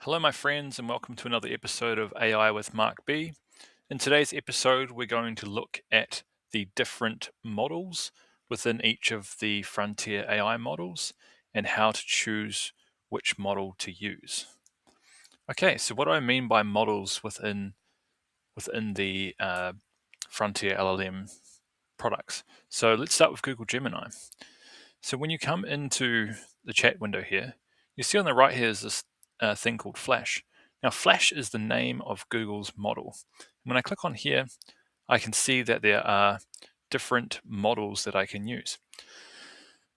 Hello, my friends, and welcome to another episode of AI with Mark B. In today's episode, we're going to look at the different models within each of the frontier AI models and how to choose which model to use. Okay, so what do I mean by models within the frontier LLM products? So let's start with Google Gemini. So when you come into the chat window here, you see on the right here is this thing called Flash. Now, Flash is the name of Google's model. When I click on here, I can see that there are different models that I can use.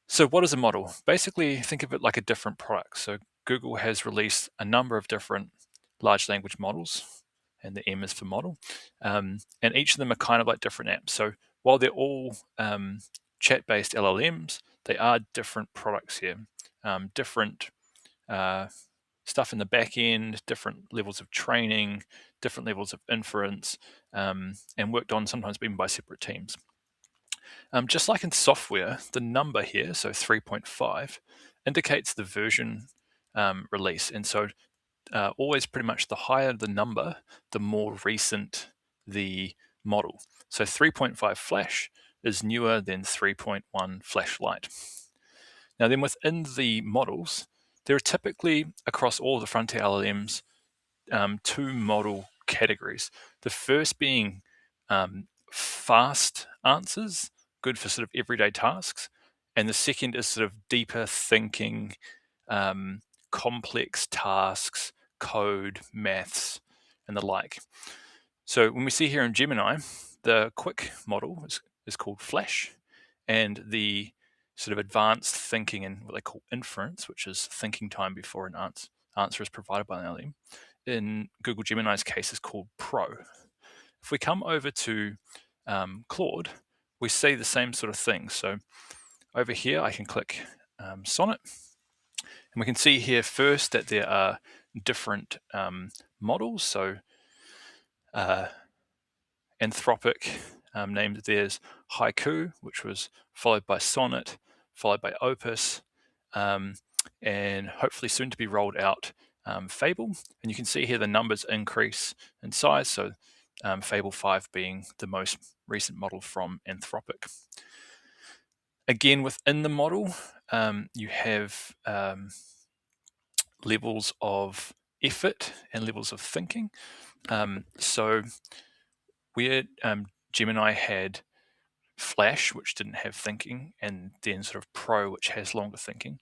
So what is a model? Basically, think of it like a different product. So Google has released a number of different large language models, and the M is for model, and each of them are kind of like different apps. So while they're all chat-based LLMs, they are different products here, different stuff in the back end, different levels of training, different levels of inference, and worked on sometimes even by separate teams. Just like in software, the number here, so 3.5, indicates the version release. And so always pretty much the higher the number, the more recent the model. So 3.5 Flash is newer than 3.1 Flash Lite. Now then within the models, there are typically across all the frontier LLMs two model categories. The first being fast answers, good for sort of everyday tasks. And the second is sort of deeper thinking, complex tasks, code, maths, and the like. So when we see here in Gemini, the quick model is called Flash, and the sort of advanced thinking and what they call inference, which is thinking time before an answer is provided by an LLM, in Google Gemini's case is called Pro. If we come over to Claude, we see the same sort of thing. So over here, I can click Sonnet, and we can see here first that there are different models. So Anthropic named theirs Haiku, which was followed by Sonnet, followed by Opus, and hopefully soon to be rolled out Fable. And you can see here the numbers increase in size. So Fable 5 being the most recent model from Anthropic. Again, within the model, you have levels of effort and levels of thinking. So where Gemini had Flash, which didn't have thinking, and then sort of Pro, which has longer thinking.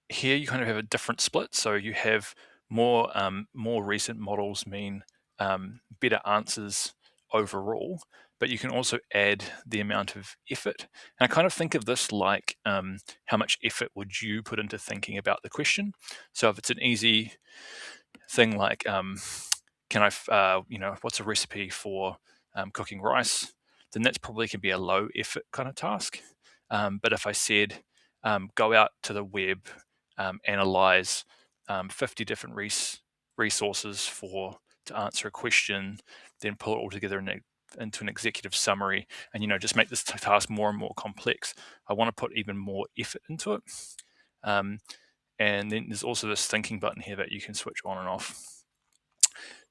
Here you kind of have a different split. So you have more recent models mean better answers overall, but you can also add the amount of effort. And I kind of think of this like how much effort would you put into thinking about the question. So if it's an easy thing like can I, what's a recipe for cooking rice, then that's probably can be a low effort kind of task. But if I said, go out to the web, analyze 50 different resources to answer a question, then pull it all together into an executive summary, and just make this task more and more complex, I want to put even more effort into it. And then there's also this thinking button here that you can switch on and off.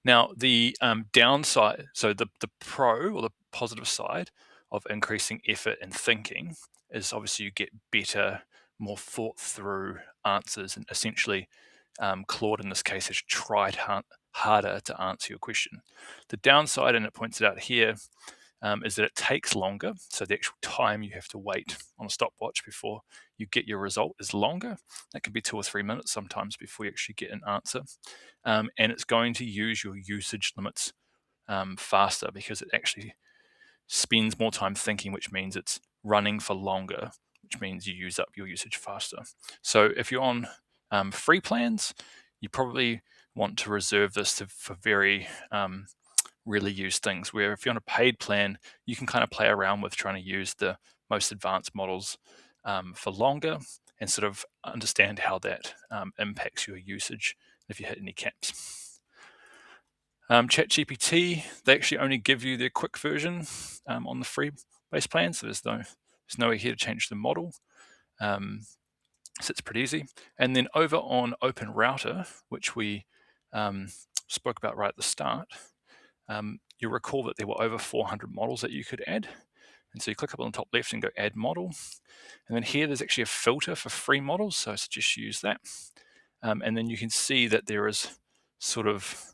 Now, the downside, so the pro or the positive side of increasing effort and thinking is obviously you get better, more thought through answers, and essentially Claude in this case has tried harder to answer your question. The downside, and it points it out here, is that it takes longer. So the actual time you have to wait on a stopwatch before you get your result is longer. That can be 2 or 3 minutes sometimes before you actually get an answer. And it's going to use your usage limits faster because it actually spends more time thinking, which means it's running for longer, which means you use up your usage faster. So if you're on free plans, you probably want to reserve this for very really use things, where if you're on a paid plan, you can kind of play around with trying to use the most advanced models for longer and sort of understand how that impacts your usage if you hit any caps. ChatGPT, they actually only give you their quick version on the free base plan, so there's nowhere here to change the model. So it's pretty easy. And then over on Open Router, which we spoke about right at the start, you'll recall that there were over 400 models that you could add. And so you click up on the top left and go add model. And then here there's actually a filter for free models, so I suggest you use that. And then you can see that there is sort of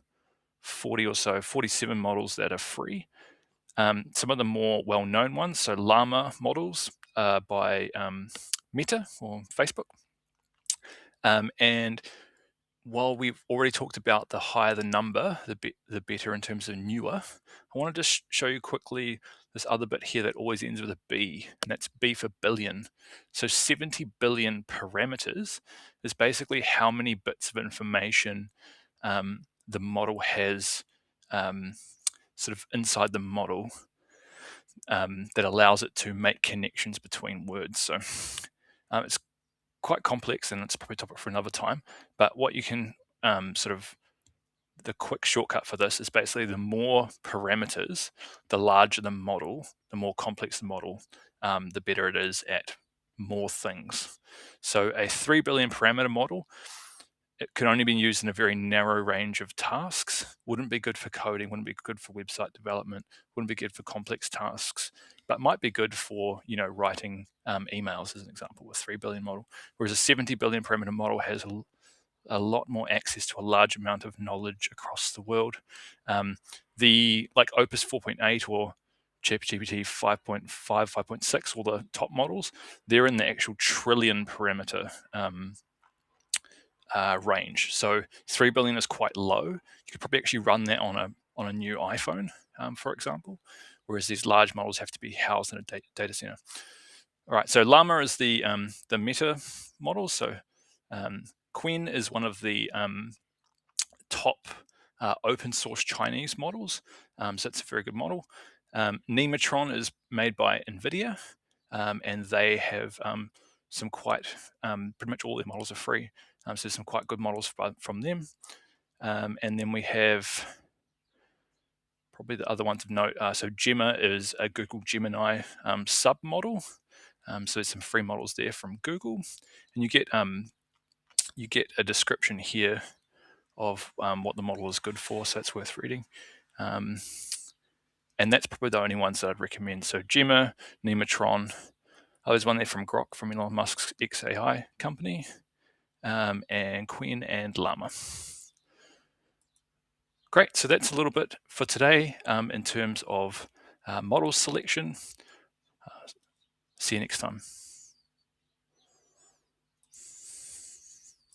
40 or so, 47 models that are free. Some of the more well-known ones, so Llama models by Meta or Facebook. And while we've already talked about the higher the number, the better in terms of newer, I wanted to show you quickly this other bit here that always ends with a B, and that's B for billion. So 70 billion parameters is basically how many bits of information the model has sort of inside the model that allows it to make connections between words. So it's quite complex, and it's probably a topic for another time. But what you can the quick shortcut for this is basically the more parameters, the larger the model, the more complex the model, the better it is at more things. So a 3 billion parameter model, it can only be used in a very narrow range of tasks. Wouldn't be good for coding, wouldn't be good for website development, wouldn't be good for complex tasks, but might be good for writing emails as an example with 3 billion model. Whereas a 70 billion parameter model has a lot more access to a large amount of knowledge across the world. The like Opus 4.8 or ChatGPT 5.5, 5.6, all the top models, they're in the actual trillion parameter range. So 3 billion is quite low. You could probably actually run that on a new iPhone, for example, whereas these large models have to be housed in a data center. All right, so Llama is the Meta model. So Qwen is one of the top open source Chinese models. So it's a very good model. Nematron is made by NVIDIA, and they have some quite, pretty much all their models are free. So there's some quite good models from them. And then we have probably the other ones of note. So Gemma is a Google Gemini sub-model. So there's some free models there from Google. And you get a description here of what the model is good for, so it's worth reading. And that's probably the only ones that I'd recommend. So Gemma, Nematron, there's one there from Grok, from Elon Musk's xAI company, and Qwen and Llama. Great, so that's a little bit for today in terms of model selection. See you next time.